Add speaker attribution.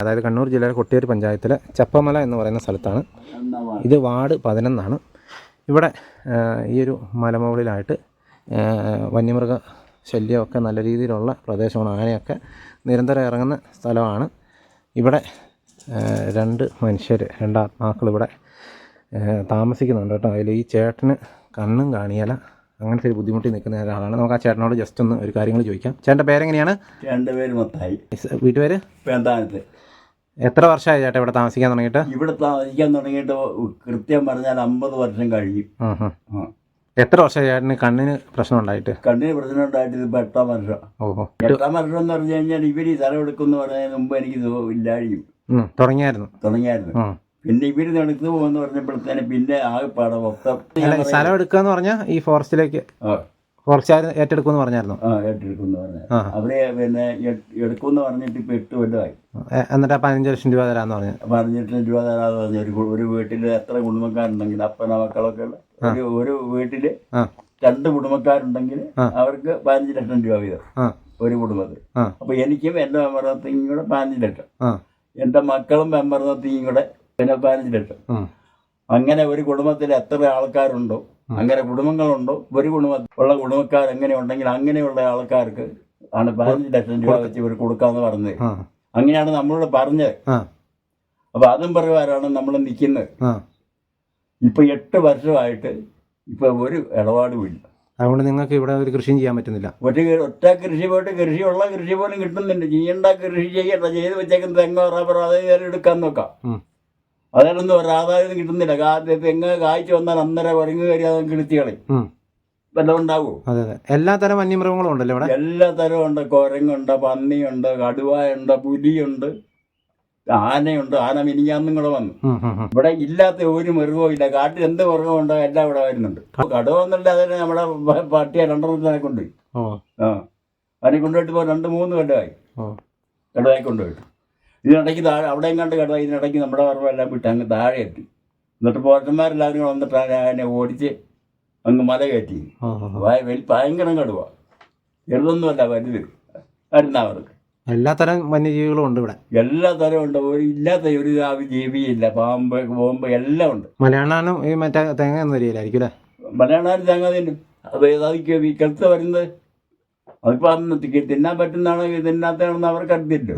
Speaker 1: അതായത് കണ്ണൂർ ജില്ലയിലെ കൊട്ടിയൂർ പഞ്ചായത്തിലെ ചപ്പമല എന്ന് പറയുന്ന സ്ഥലത്താണ്. ഇത് വാർഡ് 11 ഇവിടെ ഈ ഒരു മലമുകളിലായിട്ട് വന്യമൃഗ ശല്യമൊക്കെ നല്ല രീതിയിലുള്ള പ്രദേശമാണ്. ആനയൊക്കെ നിരന്തരം ഇറങ്ങുന്ന സ്ഥലമാണ്. ഇവിടെ 2 മനുഷ്യർ, 2 ആത്മാക്കൾ ഇവിടെ താമസിക്കുന്നുണ്ട് കേട്ടോ. അതിൽ ഈ ചേട്ടന് കണ്ണും കാണിയല, അങ്ങനത്തെ ഒരു ബുദ്ധിമുട്ടി നിൽക്കുന്ന ഒരാളാണ്. നമുക്ക് ആ ചേട്ടനോട് ജസ്റ്റ് ഒന്ന് ഒരു കാര്യങ്ങൾ ചോദിക്കാം. ചേട്ടൻ്റെ പേരെങ്ങനെയാണ്?
Speaker 2: എൻ്റെ പേര് മത്തായി.
Speaker 1: വീട്ടുപേര്?
Speaker 2: പേന്താനത്ത്.
Speaker 1: എത്ര വർഷമായി ചേട്ടാ ഇവിടെ താമസിക്കാൻ തുടങ്ങിയിട്ട്?
Speaker 2: ഇവിടെ താമസിക്കാൻ തുടങ്ങിയിട്ട് കൃത്യം പറഞ്ഞാൽ 50 വർഷം കഴിഞ്ഞു.
Speaker 1: എത്ര വർഷം ചേട്ടന് കണ്ണിന് പ്രശ്നം ഉണ്ടായിട്ട്?
Speaker 2: കണ്ണിന് പ്രശ്നം ഉണ്ടായിട്ട് ഇപ്പോൾ 8ാം വർഷം. 8ാം വർഷം എന്ന് പറഞ്ഞു കഴിഞ്ഞാൽ ഇവർ ഈ സ്ഥലം എടുക്കുമെന്ന് പറഞ്ഞതിന് മുമ്പ് എനിക്ക് ഇല്ലാഴിയും തുടങ്ങിയായിരുന്നു. പിന്നെ ഇവര് നടത്തു പോകുന്ന പറഞ്ഞപ്പോഴത്തേന് പിന്നെ ആകെപ്പാടെ മൊത്തം
Speaker 1: സ്ഥലം എടുക്കാന്ന് പറഞ്ഞാൽ ഈ ഫോറസ്റ്റിലേക്ക് ഫോറസ്റ്റുകാർ ഏറ്റെടുക്കുമെന്ന് പറഞ്ഞായിരുന്നു.
Speaker 2: ഏറ്റെടുക്കുമെന്ന് പറഞ്ഞു. അവരെ പിന്നെ എടുക്കുമെന്ന് പറഞ്ഞിട്ട് ഇപ്പൊ 8 കൊല്ലമായി.
Speaker 1: എന്നിട്ട് 15 ലക്ഷം രൂപ തരാന്ന് പറഞ്ഞു.
Speaker 2: 15 ലക്ഷം രൂപ തരാന്ന് പറഞ്ഞു. ഒരു വീട്ടിൽ എത്ര കുടുംബക്കാരുണ്ടെങ്കിൽ അപ്പന മക്കളൊക്കെ ഉള്ള ഒരു വീട്ടില് 2 കുടുംബക്കാരുണ്ടെങ്കിൽ അവർക്ക് 15 ലക്ഷം രൂപ വീതം ഒരു കുടുംബത്തിൽ. അപ്പൊ എനിക്കും എന്റെ മെമ്പർത്തിയും കൂടെ 15 ലക്ഷം, എന്റെ മക്കളും മെമ്പർത്തിയും കൂടെ പിന്നെ 15 ലക്ഷം. അങ്ങനെ ഒരു കുടുംബത്തിൽ എത്ര ആൾക്കാരുണ്ടോ, അങ്ങനെ കുടുംബങ്ങളുണ്ടോ, ഒരു കുടുംബത്തിലുള്ള കുടുംബക്കാർ എങ്ങനെ ഉണ്ടെങ്കിൽ അങ്ങനെയുള്ള ആൾക്കാർക്ക് ആണ് 15 ലക്ഷം രൂപ വെച്ച് ഇവർ കൊടുക്കാന്ന് പറഞ്ഞത്. അങ്ങനെയാണ് നമ്മളോട് പറഞ്ഞത്. അപ്പൊ അതും പ്രകാരമാണ് നമ്മൾ നിൽക്കുന്നത്. ഇപ്പൊ 8 വർഷമായിട്ട് ഇപ്പൊ ഒരു ഇടപാടുമില്ല.
Speaker 1: അതുകൊണ്ട് നിങ്ങൾക്ക് ഇവിടെ ഒരു കൃഷിയും ചെയ്യാൻ പറ്റുന്നില്ല.
Speaker 2: ഒറ്റ കൃഷി പോയിട്ട് കൃഷിയുള്ള കൃഷി പോലും കിട്ടുന്നുണ്ട്. ചെയ്യേണ്ട കൃഷി ചെയ്യണ്ട, ചെയ്ത് വെച്ചേക്കുന്ന തെങ്ങോ റബ്ബർ അതേ എടുക്കാൻ നോക്കാം. അതിനൊന്നും ഒരു ആദായം കിട്ടുന്നില്ല. തെങ്ങ് കായ്ച്ചു വന്നാൽ അന്നേരം കുരങ്ങ് കയറി അത് കിളിച്ച് കളയും. വല്ലതും ഉണ്ടാവുമോ?
Speaker 1: എല്ലാ തരം വന്യമൃഗങ്ങളും ഉണ്ടല്ലോ ഇവിടെ. എല്ലാ
Speaker 2: തരവും ഉണ്ട്. കുരങ്ങുണ്ട്, പന്നിയുണ്ട്, കടുവയുണ്ട്, പുലിയുണ്ട്, ആനയുണ്ട്. ആന മിനിഞ്ഞാന്നും കൂടെ വന്നു. ഇവിടെ ഇല്ലാത്ത ഒരു മൃഗവും ഇല്ല. കാട്ടിൽ എന്ത് മൃഗമുണ്ടോ എല്ലാം ഇവിടെ വരുന്നുണ്ട്. കടുവ എന്നല്ല, അതിന് നമ്മുടെ പട്ടിയെ 2 കൊണ്ടുപോയി. അതിനെ കൊണ്ടുപോയിട്ട് ഇപ്പോൾ 2-3 കൊല്ലമായി കടുവായി കൊണ്ടുപോയിട്ട്. ഇതിനിടയ്ക്ക് താഴെ അവിടെയും കണ്ട് കടുവ, ഇതിനിടയ്ക്ക് നമ്മുടെ പറമ്പെല്ലാം വിട്ട് അങ്ങ് താഴെ എത്തി. എന്നിട്ട് പോറ്റന്മാരെല്ലാവരും വന്നിട്ടാണ് അതിനെ ഓടിച്ച് അങ്ങ് മല കയറ്റി. ഭയങ്കരം കടുവ, ചെറുതൊന്നുമല്ല, വലുത് വരുന്നവർക്ക്.
Speaker 1: എല്ലാ തരം വന്യജീവികളും ഉണ്ട് ഇവിടെ.
Speaker 2: എല്ലാ തരവും ഉണ്ട്. ഇല്ലാത്ത ഒരു ജീവിയില്ല. പാമ്പ്, ബോംബ് എല്ലാം ഉണ്ട്.
Speaker 1: മലയാളാനും ഈ മറ്റേ തേങ്ങ ഒന്നും വരികയില്ലായിരിക്കും അല്ലേ?
Speaker 2: മലയാളം തേങ്ങ തിന്നും. അത് കെളുത്ത് വരുന്നത് അതിപ്പോൾ തിന്നാൻ പറ്റുന്നതാണോ തിന്നാത്തതാണെന്ന് അവർക്ക് അറിയില്ല.